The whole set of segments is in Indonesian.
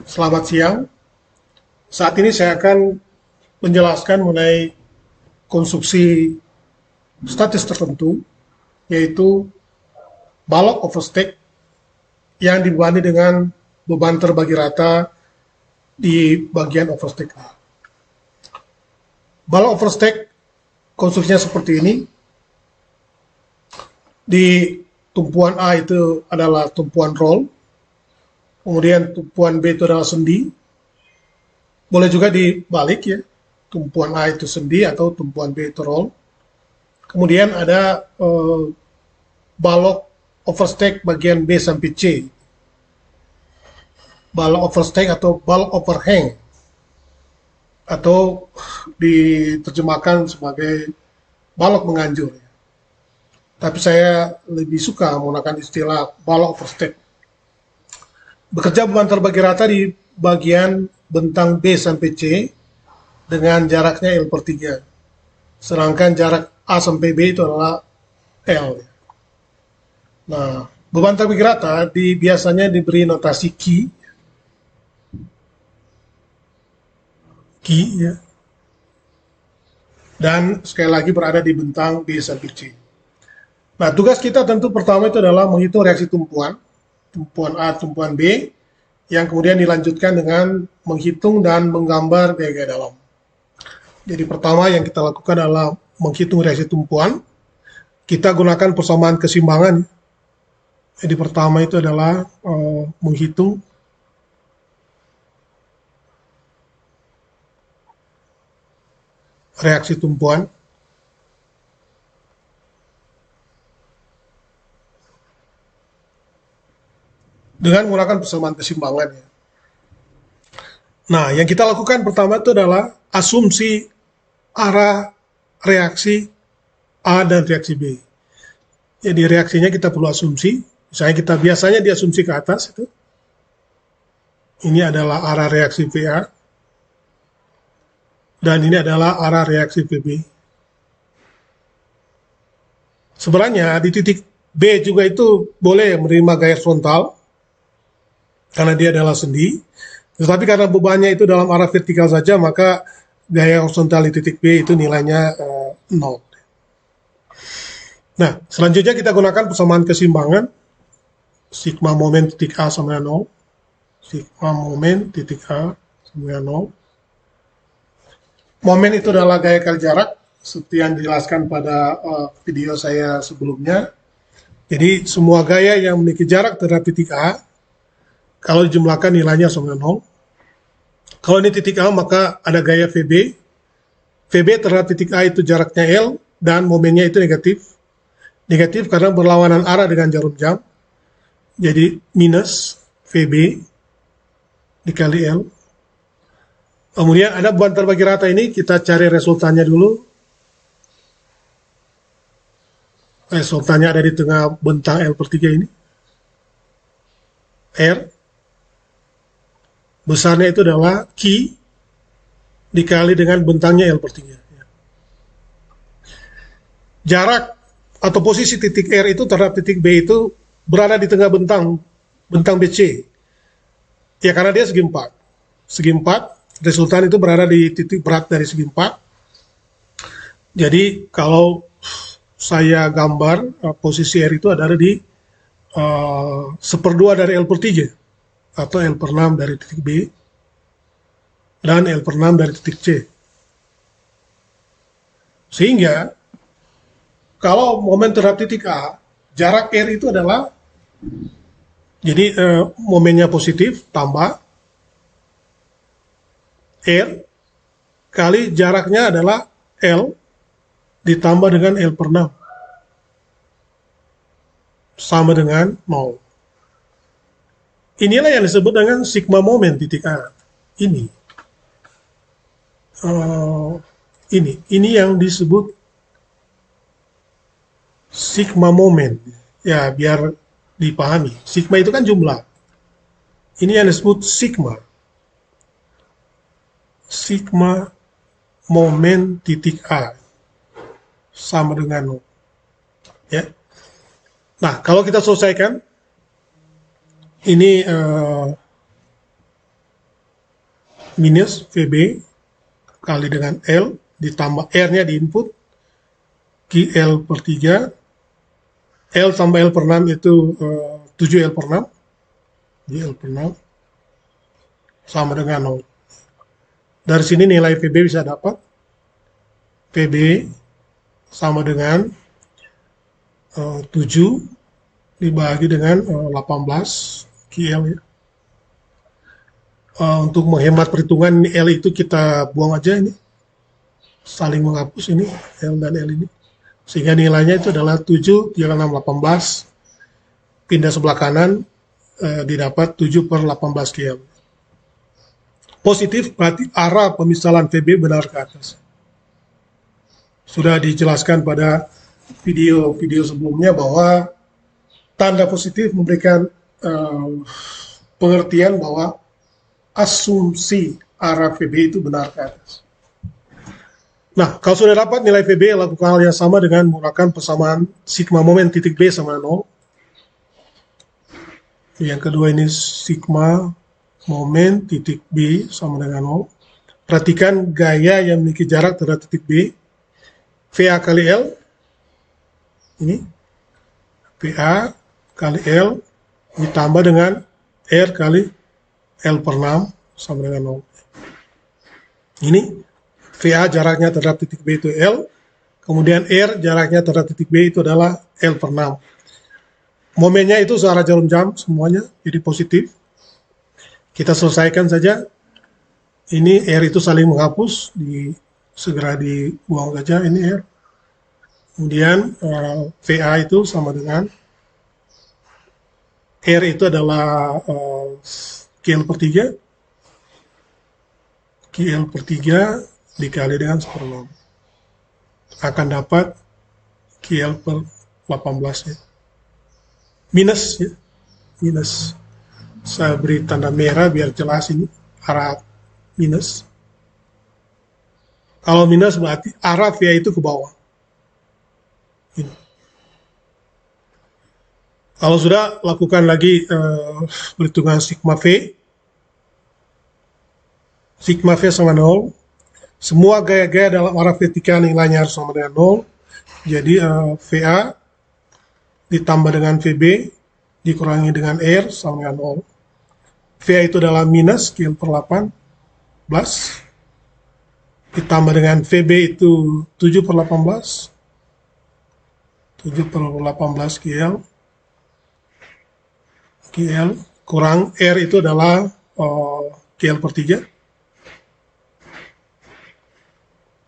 Selamat siang. Saat ini saya akan menjelaskan mengenai konstruksi statis tertentu, yaitu balok overstack yang dibebani dengan beban terbagi rata di bagian overstack A. Balok overstack konstruksinya seperti ini. Di tumpuan A itu adalah tumpuan roll, kemudian tumpuan B itu adalah sendi. Boleh juga dibalik ya, tumpuan A itu sendi atau tumpuan B itu roll. Kemudian ada balok overstack bagian B sampai C, balok overstack atau balok overhang, atau diterjemahkan sebagai balok menganjur. Tapi saya lebih suka menggunakan istilah balok overstack. Bekerja beban terbagi rata di bagian bentang B sampai C dengan jaraknya L per 3. Sedangkan jarak A sampai B itu adalah L. Nah, beban terbagi rata biasanya diberi notasi Ki ya, dan sekali lagi berada di bentang B sampai C. Nah, tugas kita tentu pertama itu adalah menghitung reaksi tumpuan, tumpuan A, tumpuan B, yang kemudian dilanjutkan dengan menghitung dan menggambar gaya dalam. Jadi pertama yang kita lakukan adalah menghitung reaksi tumpuan. Kita gunakan persamaan keseimbangan. Jadi pertama itu adalah menghitung reaksi tumpuan. Dengan menggunakan persamaan keseimbangan. Nah, yang kita lakukan pertama itu adalah asumsi arah reaksi A dan reaksi B. Jadi reaksinya kita perlu asumsi. Misalnya kita biasanya diasumsi ke atas itu. Ini adalah arah reaksi VA. Dan ini adalah arah reaksi VB. Sebenarnya di titik B juga itu boleh menerima gaya frontal karena dia adalah sendi. Tetapi karena bebannya itu dalam arah vertikal saja, maka gaya horizontal di titik B itu nilainya 0. Nah, selanjutnya kita gunakan persamaan keseimbangan. Sigma momen titik A sama dengan 0. Sigma momen titik A sama dengan 0. Momen itu adalah gaya kali jarak, seperti yang dijelaskan pada video saya sebelumnya. Jadi semua gaya yang memiliki jarak terhadap titik A, kalau dijumlahkan nilainya sama dengan 0. Kalau ini titik A, maka ada gaya VB. VB terhadap titik A itu jaraknya L, dan momennya itu negatif. Negatif karena berlawanan arah dengan jarum jam. Jadi minus VB dikali L. Kemudian ada beban terbagi rata ini, kita cari resultannya dulu. Resultannya ada di tengah bentang L per 3 ini. R. Besarnya itu adalah Q dikali dengan bentangnya L per 3. Jarak atau posisi titik R itu terhadap titik B itu berada di tengah bentang BC. Ya karena dia segi 4. Segi 4, resultan itu berada di titik berat dari segi 4. Jadi kalau saya gambar posisi R itu ada di seperdua dari L per 3 atau L per 6 dari titik B dan L per 6 dari titik C. Sehingga kalau momen terhadap titik A, jarak R itu adalah, jadi momennya positif, tambah R, kali jaraknya adalah L, ditambah dengan L per 6. Sama dengan 0. Inilah yang disebut dengan sigma momen titik A. Ini. Ini yang disebut sigma momen. Ya, biar dipahami. Sigma itu kan jumlah. Ini yang disebut sigma. Sigma momen titik A. Sama dengan 0. Ya. Nah, kalau kita selesaikan, ini minus VB kali dengan L ditambah R-nya di input QL per 3, L tambah L per 6 itu 7L per 6, L per 6 sama dengan 0. Dari sini nilai VB bisa dapat VB sama dengan 7 dibagi dengan 18 QL ya. Untuk menghemat perhitungan L itu kita buang aja ini, saling menghapus ini L dan L ini, sehingga nilainya itu adalah 7 6 18, pindah sebelah kanan didapat 7 per 18 QL. Positif berarti arah pemisalan VB benar ke atas. Sudah dijelaskan pada video sebelumnya bahwa tanda positif memberikan pengertian bahwa asumsi arah VB itu benar ke atas. Nah, kalau sudah dapat nilai VB, lakukan hal yang sama dengan menggunakan persamaan sigma momen titik B sama 0. Yang kedua ini sigma momen titik B sama dengan 0. Perhatikan gaya yang memiliki jarak terhadap titik B. VA kali L. Ini. VA kali L ditambah dengan R kali L per 6 sama dengan 0. Ini VA jaraknya terhadap titik B itu L, kemudian R jaraknya terhadap titik B itu adalah L per 6. Momennya itu searah jarum jam semuanya, jadi positif. Kita selesaikan saja. Ini R itu saling menghapus, segera dibuang saja ini R. Kemudian VA itu sama dengan R itu adalah QL per 3. QL per 3 dikali dengan 1/6. Akan dapat QL per 18 ya. Minus ya. Minus. Saya beri tanda merah biar jelas ini arah minus. Kalau minus berarti arah VA itu ke bawah. Ini. Kalau sudah, lakukan lagi perhitungan sigma V. Sigma V sama 0. Semua gaya-gaya dalam arah vertikal nilainya harus sama dengan 0. Jadi VA ditambah dengan VB dikurangi dengan R sama dengan 0. VA itu adalah minus QL per 18 ditambah dengan VB itu 7 per 18. 7 per 18 QL kurang R itu adalah QL per 3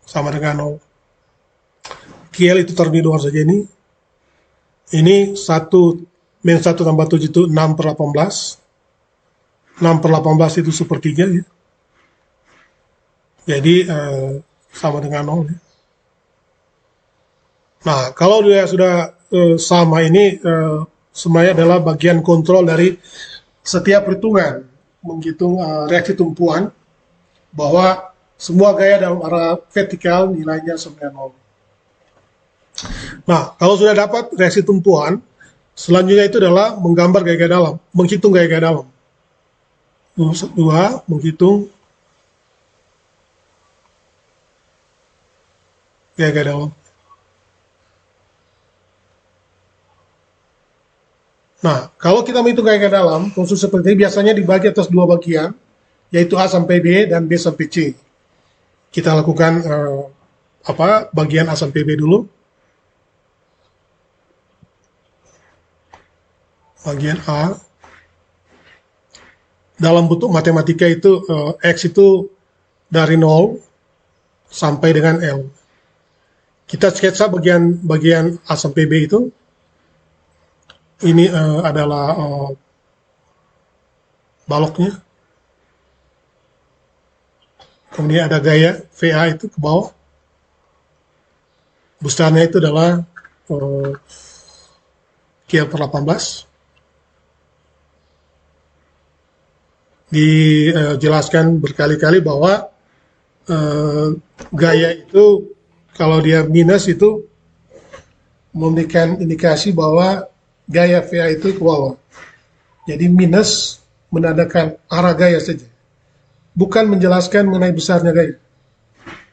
sama dengan 0. QL itu taruh di luar saja ini. Ini 1 min 1 tambah 7 itu 6 per 18. 6 per 18 itu 1/3 ya. Jadi sama dengan 0 ya. Nah, kalau dia sudah sama ini semuanya adalah bagian kontrol dari setiap perhitungan, menghitung reaksi tumpuan bahwa semua gaya dalam arah vertikal nilainya sama dengan 0. Nah, kalau sudah dapat reaksi tumpuan, selanjutnya itu adalah menggambar gaya-gaya dalam, menghitung gaya-gaya dalam. 2, menghitung gaya-gaya dalam. Nah, kalau kita menghitung gaya-gaya dalam, konstruksi seperti ini biasanya dibagi atas 2 bagian, yaitu A sampai B dan B sampai C. Kita lakukan bagian A sampai B dulu. Bagian A. Dalam bentuk matematika itu X itu dari 0 sampai dengan L. Kita sketsa bagian A sampai B itu. Ini adalah baloknya. Kemudian ada gaya VA itu ke bawah. Besarnya itu adalah QL per 18. Dijelaskan berkali-kali bahwa gaya itu kalau dia minus itu memberikan indikasi bahwa gaya VA itu ke bawah. Jadi minus menandakan arah gaya saja. bukan menjelaskan mengenai besarnya gaya.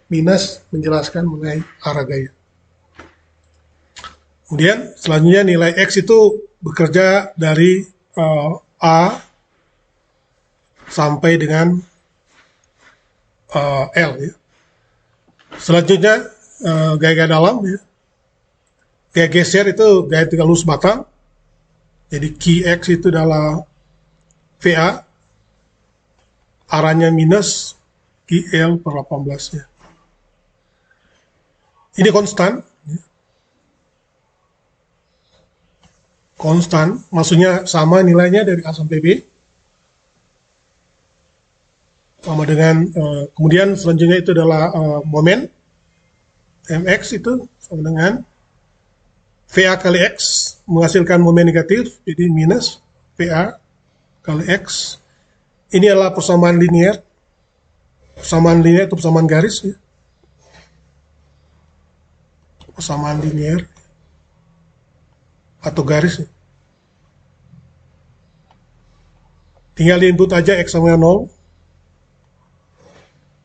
Minus menjelaskan mengenai arah gaya. Kemudian selanjutnya nilai X itu bekerja dari A sampai dengan L ya. Selanjutnya gaya dalam ya. Gaya geser itu gaya tinggal lurus batang. Jadi QX itu adalah VA, arahnya minus QL per 18 ya. Ini konstan. Konstan, maksudnya sama nilainya dari A sampai B. Sama dengan, kemudian selanjutnya itu adalah momen. MX itu sama dengan VA kali X menghasilkan momen negatif, jadi minus VA kali X. Ini adalah persamaan linear. Persamaan linear itu persamaan garis ya. Persamaan linear atau garis ya. Tinggal input aja X sama 0,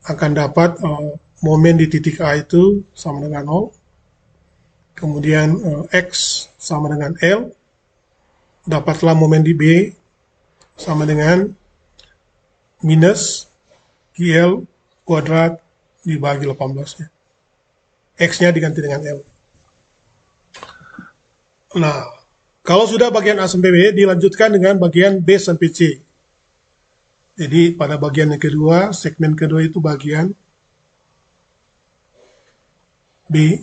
akan dapat momen di titik A itu sama dengan 0. Kemudian X sama dengan L, dapatlah momen di B sama dengan minus QL kuadrat dibagi 18 ya. X-nya diganti dengan L. Nah, kalau sudah bagian A sampai B, dilanjutkan dengan bagian B sampai C. Jadi pada bagian yang kedua, segmen kedua itu bagian B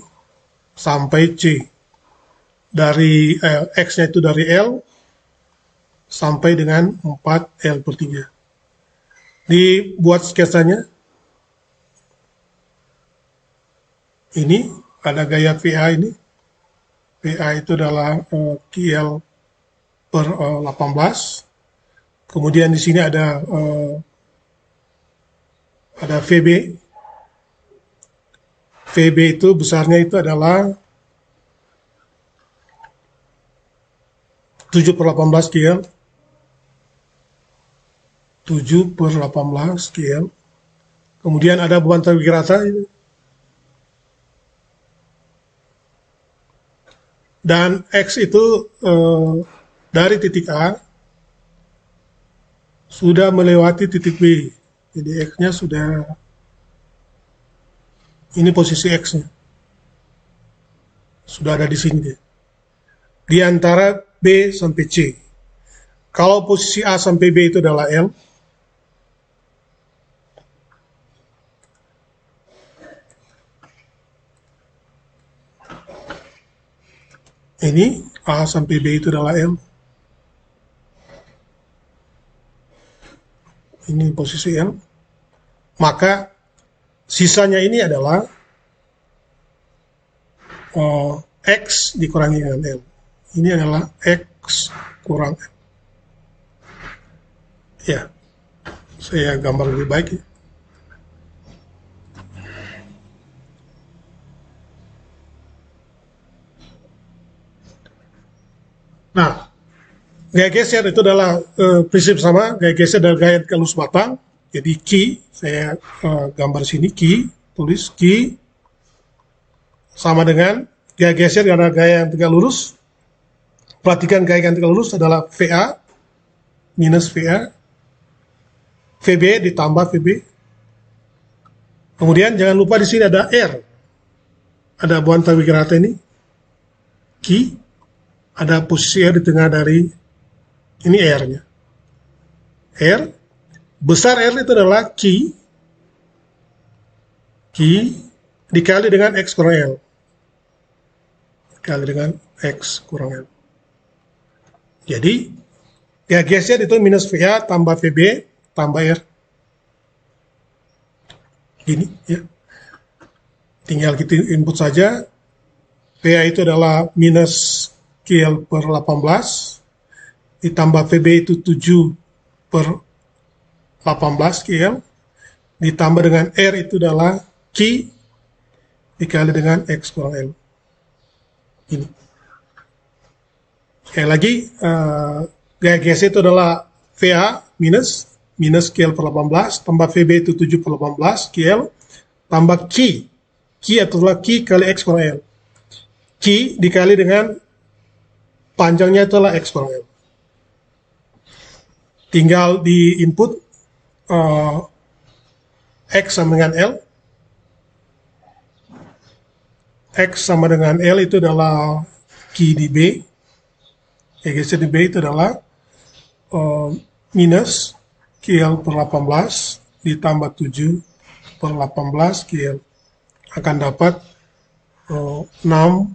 sampai C. Dari X-nya itu dari L sampai dengan 4L per 3. Dibuat sketsanya. Ini ada gaya VA ini. VA itu adalah QL per 18. Kemudian di sini ada VB. VB itu besarnya itu adalah 7 per 18 QL. 7 per 18 QL. Kemudian ada beban tawik rata ini. Dan X itu dari titik A sudah melewati titik B. Jadi X-nya sudah, ini posisi X-nya. Sudah ada di sini dia. Di antara B sampai C. Kalau posisi A sampai B itu adalah L, ini A sampai B itu adalah L. Ini posisi L. Maka sisanya ini adalah X dikurangi dengan L. Ini adalah X kurang L. Ya, saya gambar lebih baik ya. Nah, gaya geser itu adalah prinsip sama. Gaya geser adalah gaya lurus batang. Jadi Q, saya gambar sini Q, tulis Q sama dengan gaya geser karena gaya yang tegak lurus. Perhatikan gaya yang tegak lurus adalah VA minus VA, VB ditambah VB. Kemudian jangan lupa di sini ada R, ada buan tawik rata ini Q. Ada posisi R di tengah dari ini R-nya. R, besar R itu adalah Q dikali dengan X kurang L. Dikali dengan X kurang L. Jadi, ya geser itu minus VA tambah VB tambah R. Ini ya. Tinggal kita input saja. VA itu adalah minus QL per 18, ditambah VB itu 7 per 18 QL, ditambah dengan R itu adalah Q dikali dengan X kurang L. Ini. Sekali lagi, gaya geser itu adalah VA minus minus QL per 18, tambah VB itu 7 per 18, QL, tambah Q. Q adalah Q kali X kurang L. Q dikali dengan panjangnya itulah X kurang L. Tinggal di input X sama dengan L. X sama dengan L itu adalah Q di B. Geser di B itu adalah minus QL per 18 ditambah 7 per 18 QL. Akan dapat 6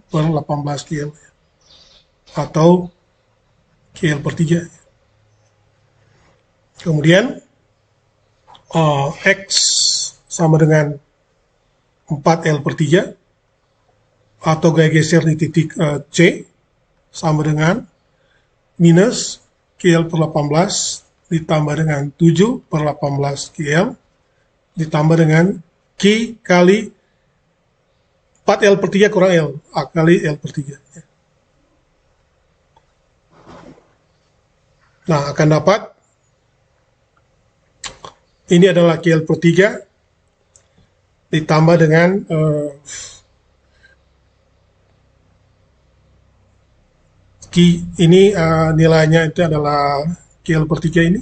per 18 QL. Atau QL per 3. Kemudian X sama dengan 4L per 3 atau gaya geser di titik C sama dengan minus QL per 18 ditambah dengan 7 per 18 QL ditambah dengan Q kali 4L per 3 kurang L, A kali L per 3. Nah, akan dapat ini adalah QL per 3 ditambah dengan ini nilainya itu adalah QL per 3 ini.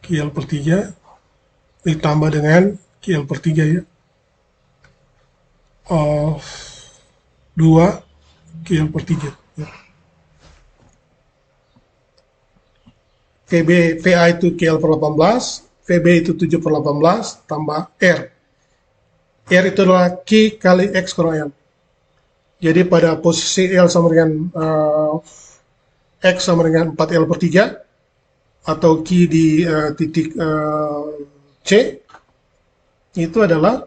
QL per 3 ditambah dengan QL per 3 ya. 2 QL per 3. Ya. VA itu QL per 18, VB itu 7 per 18, tambah R. R itu adalah Q kali X kurang L. Jadi pada posisi L sama dengan X sama dengan 4L per 3, atau Q di titik C, itu adalah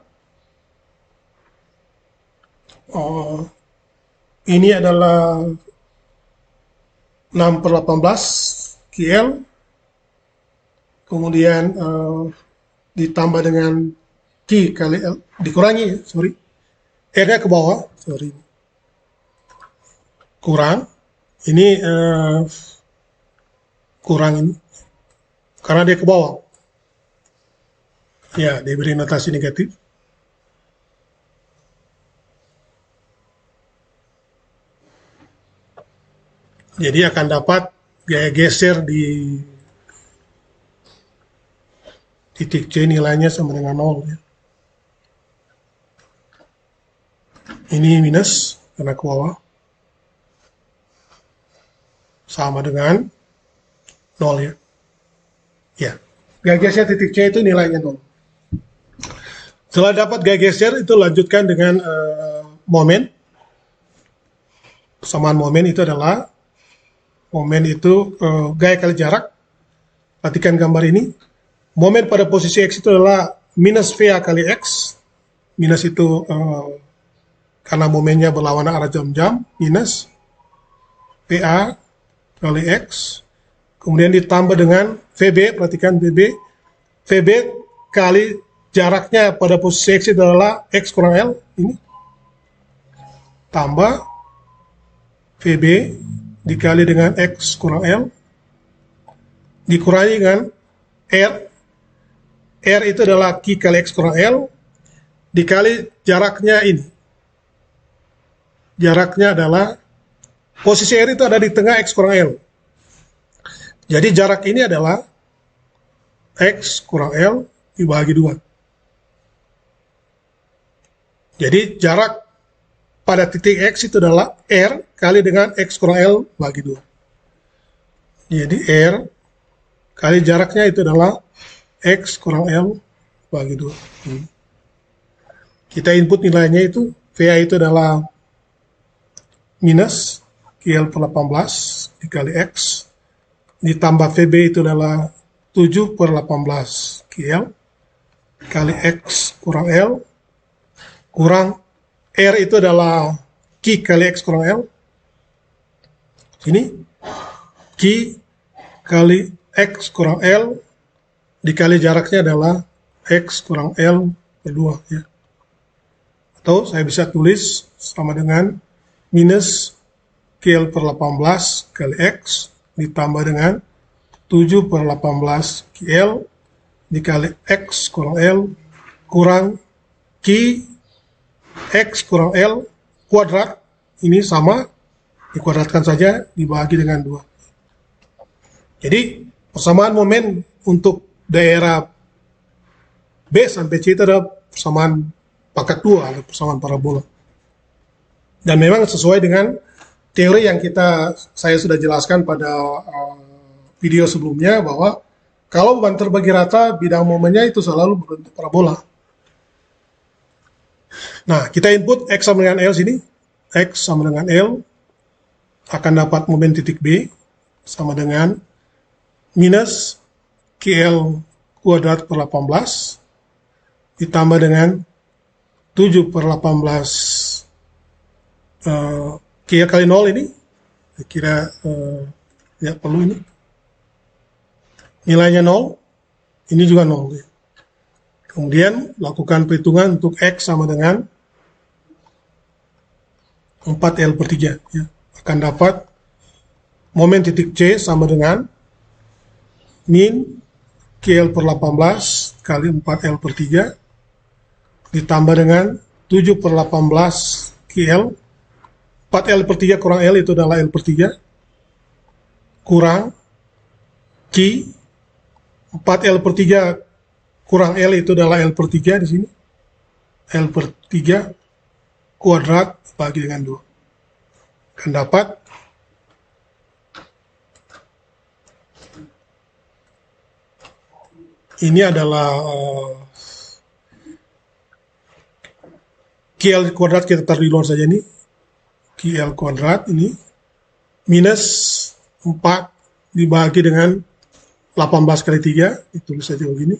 ini adalah 6 per 18 QL, kemudian ditambah dengan Q kali L, dikurangi, sorry, R-nya ke bawah, sorry, kurang, ini kurang ini, karena dia ke bawah, ya, diberi notasi negatif. Jadi akan dapat gaya geser di titik C nilainya sama dengan 0. Ya. Ini minus karena ke bawah. Sama dengan 0 ya. Ya. Gaya geser titik C itu nilainya 0. Setelah dapat gaya geser itu lanjutkan dengan momen. Persamaan momen itu adalah momen itu gaya kali jarak. Perhatikan gambar ini. Momen pada posisi X itu adalah minus VA kali X. Minus itu karena momennya berlawanan arah jam-jam. Minus VA kali X. Kemudian ditambah dengan VB. Perhatikan VB. VB kali jaraknya pada posisi X itu adalah X kurang L. Ini. Tambah VB dikali dengan X kurang L, dikurangi dengan R. R itu adalah Q kali X kurang L, dikali jaraknya ini. Jaraknya adalah, posisi R itu ada di tengah X kurang L. Jadi jarak ini adalah X kurang L dibagi 2. Jadi jarak pada titik X itu adalah R kali dengan X kurang L bagi 2. Jadi R kali jaraknya itu adalah X kurang L bagi 2. Kita input nilainya itu, VA itu adalah minus QL per 18 dikali X, ditambah VB itu adalah 7 per 18 QL, kali X kurang L, kurang R itu adalah Q kali X kurang L. Sini Q kali X kurang L dikali jaraknya adalah X kurang L per 2 ya. Atau saya bisa tulis sama dengan minus QL per 18 kali X ditambah dengan 7/18 QL dikali X kurang L kurang Q X kurang L kuadrat, ini sama, dikuadratkan saja, dibagi dengan 2. Jadi persamaan momen untuk daerah B sampai C itu adalah persamaan pangkat 2 atau persamaan parabola. Dan memang sesuai dengan teori yang saya sudah jelaskan pada video sebelumnya, bahwa kalau beban terbagi rata, bidang momennya itu selalu berbentuk parabola. Nah, kita input X sama dengan L sini. X sama dengan L akan dapat momen titik B sama dengan minus QL kuadrat per 18 ditambah dengan 7/18 QL kali 0 ini. Saya kira ya perlu ini. Nilainya 0, ini juga 0. Kemudian lakukan perhitungan untuk X sama dengan 4L/3. Ya. Akan dapat momen titik C sama dengan min QL/18 kali 4L/3 ditambah dengan 7/18 QL. 4L/3 kurang L itu adalah L/3 kurang Q. 4L/3 kurang L itu adalah L/3 di sini. L/3 kuadrat bagi dengan 2. Akan dapat ini adalah QL kuadrat, kita taruh di luar saja ini. QL kuadrat ini minus 4 dibagi dengan 18 kali 3, ditulis saja begini.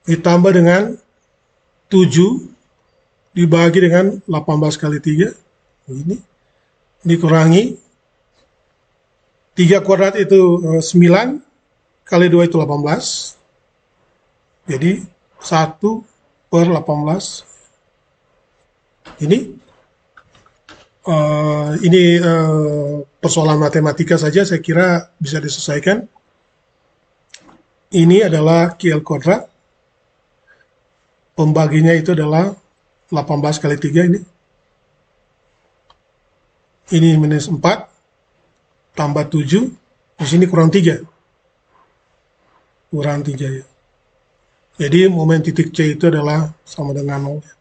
Ditambah dengan 7 dibagi dengan 18 kali 3, begini. Dikurangi 3 kuadrat itu 9, kali 2 itu 18. Jadi 1/18. Ini persoalan matematika saja, saya kira bisa diselesaikan. Ini adalah QL kuadrat. Pembaginya itu adalah 18 kali 3 ini. Ini minus 4 tambah 7, di sini kurang 3. Kurang 3 ya. Jadi momen titik C itu adalah sama dengan 0.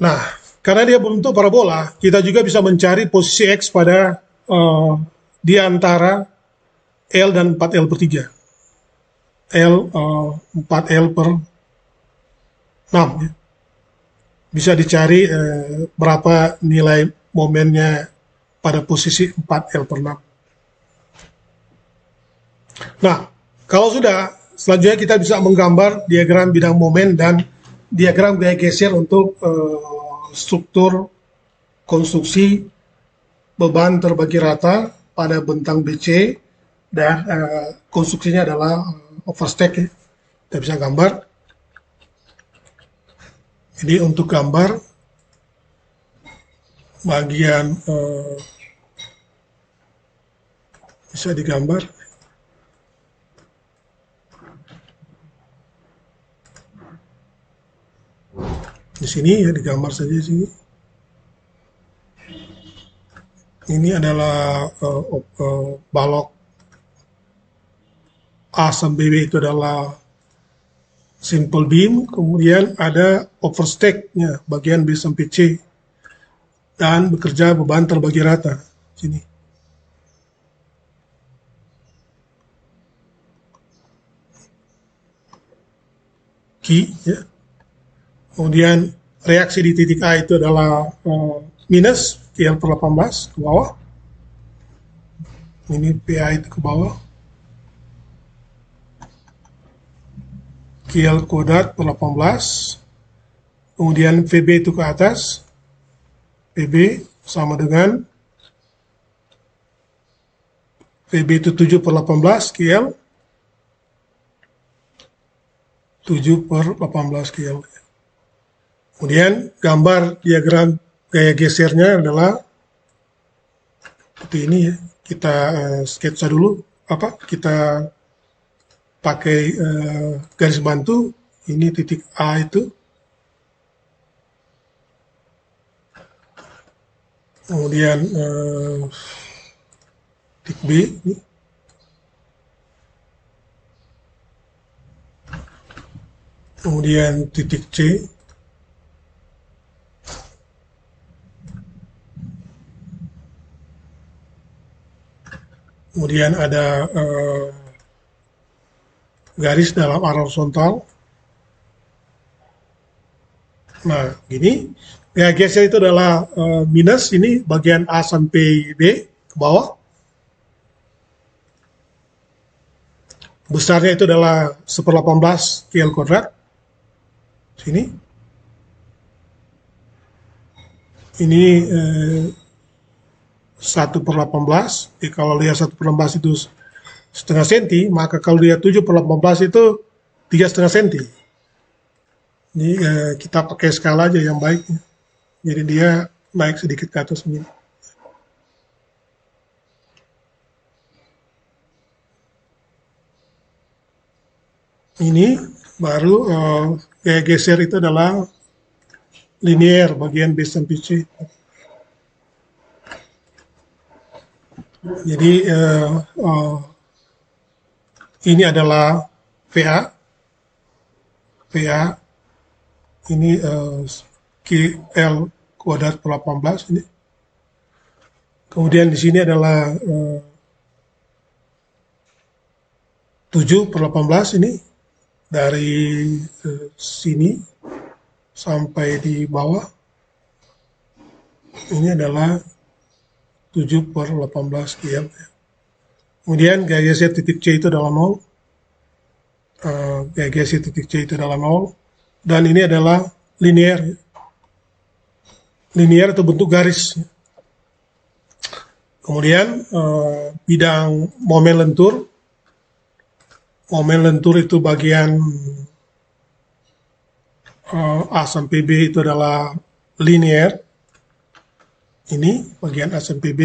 Nah, karena dia berbentuk parabola, kita juga bisa mencari posisi X pada di antara L dan 4L/3. L 4L/6 ya. Bisa dicari berapa nilai momennya pada posisi 4L/6. Nah, kalau sudah, selanjutnya kita bisa menggambar diagram bidang momen dan diagram gaya geser untuk struktur konstruksi beban terbagi rata pada bentang BC, dan konstruksinya adalah overstack ya. Kita bisa gambar. Jadi untuk gambar bagian bisa digambar. Di sini ya, digambar saja di sini. Ini adalah balok A sampai B itu adalah simple beam, kemudian ada overstack-nya bagian B sampai C, dan bekerja beban terbagi rata. Sini. Q ya. Kemudian reaksi di titik A itu adalah minus QL/18 ke bawah. Ini PA itu ke bawah. QL kuadrat per 18. Kemudian VB itu ke atas. VB sama dengan VB itu 7/18 QL. 7/18 QL. Kemudian gambar diagram gaya gesernya adalah seperti ini ya. kita sketsa dulu, kita pakai garis bantu. Ini titik A itu, kemudian titik B ini, kemudian titik C, kemudian ada garis dalam arah horizontal. Nah, gini, geser itu adalah minus, ini bagian A sampai B ke bawah. Besarnya itu adalah 1/18 KL kuadrat. Sini. Ini 1/18. Jadi kalau lihat 1/18 itu setengah senti, maka kalau lihat 7/18 itu 3,5 senti. Ini kita pakai skala aja yang baik. Jadi dia naik sedikit ke atas begini. Ini baru gaya geser itu adalah linear bagian B sampai C. Jadi ini adalah VA. VA ini KL kuadrat per 18 ini. Kemudian di sini adalah 7/18 ini dari sini sampai di bawah. Ini adalah 7/18 KL. Kemudian gaya geser titik C itu adalah 0. Gaya geser titik C itu adalah 0. Dan ini adalah linear. Linear itu bentuk garis. Kemudian bidang momen lentur. Momen lentur itu bagian A sampai B itu adalah linear. Ini bagian A sampai B.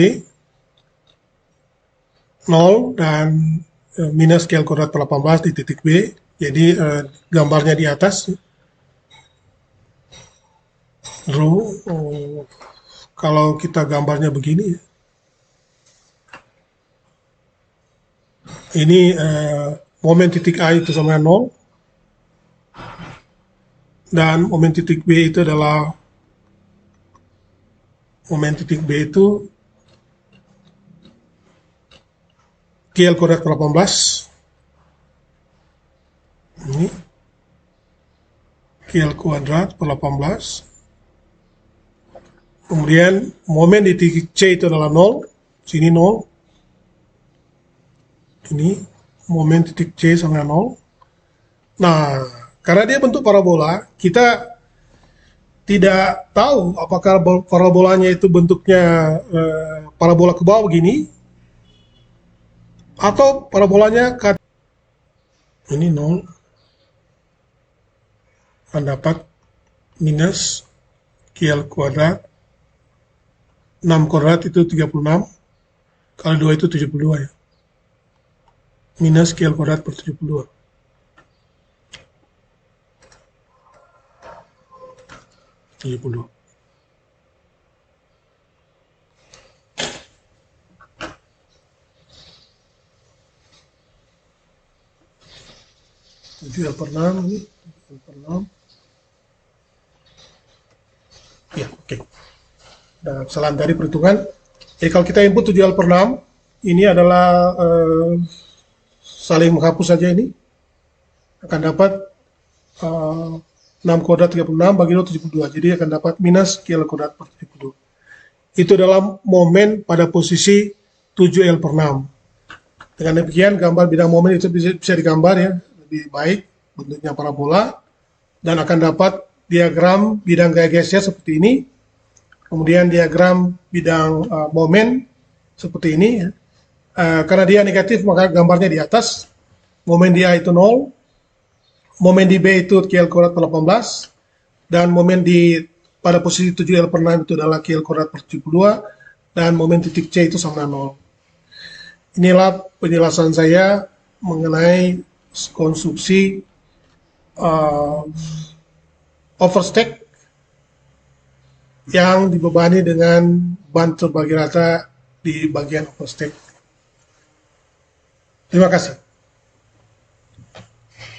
0 dan minus KL kuadrat per 18 di titik B. Jadi gambarnya di atas. Lalu kalau kita gambarnya begini, ini momen titik A itu sama 0, dan momen titik B itu adalah momen titik B itu KL kuadrat per 18. Ini KL kuadrat per 18. Kemudian momen di titik C itu adalah 0, sini 0. Ini momen titik C sama 0. Nah, karena dia bentuk parabola, kita tidak tahu apakah parabolanya itu bentuknya parabola ke bawah begini, atau parabolanya ke ini 0, akan dapat minus KL kuadrat. 6 kuadrat itu 36, kali 2 itu 72 ya. Minus KL kuadrat per 72. Tujuh L per 6 ini, 7 L per 6. Ya, oke. Dan kesalahan dari perhitungan. Jadi kalau kita input 7L per 6, ini adalah saling menghapus saja ini. Akan dapat 6 kuadrat 36 bagi 2 72. Jadi akan dapat minus KL kuadrat per 72. Itu adalah momen pada posisi 7L per 6. Dengan demikian gambar bidang momen itu bisa digambar ya, lebih baik bentuknya parabola, dan akan dapat diagram bidang gaya geser seperti ini. Kemudian diagram bidang momen seperti ini. Karena dia negatif maka gambarnya di atas. Momen di A itu 0. Momen di B itu KL kuadrat per 18. Dan momen pada posisi 7L per 6 itu adalah KL kuadrat per 72. Dan momen titik C itu sama 0. inilah penjelasan saya mengenai konstruksi uh, overstake yang dibebani dengan ban terbagi rata di bagian overstake. Terima kasih.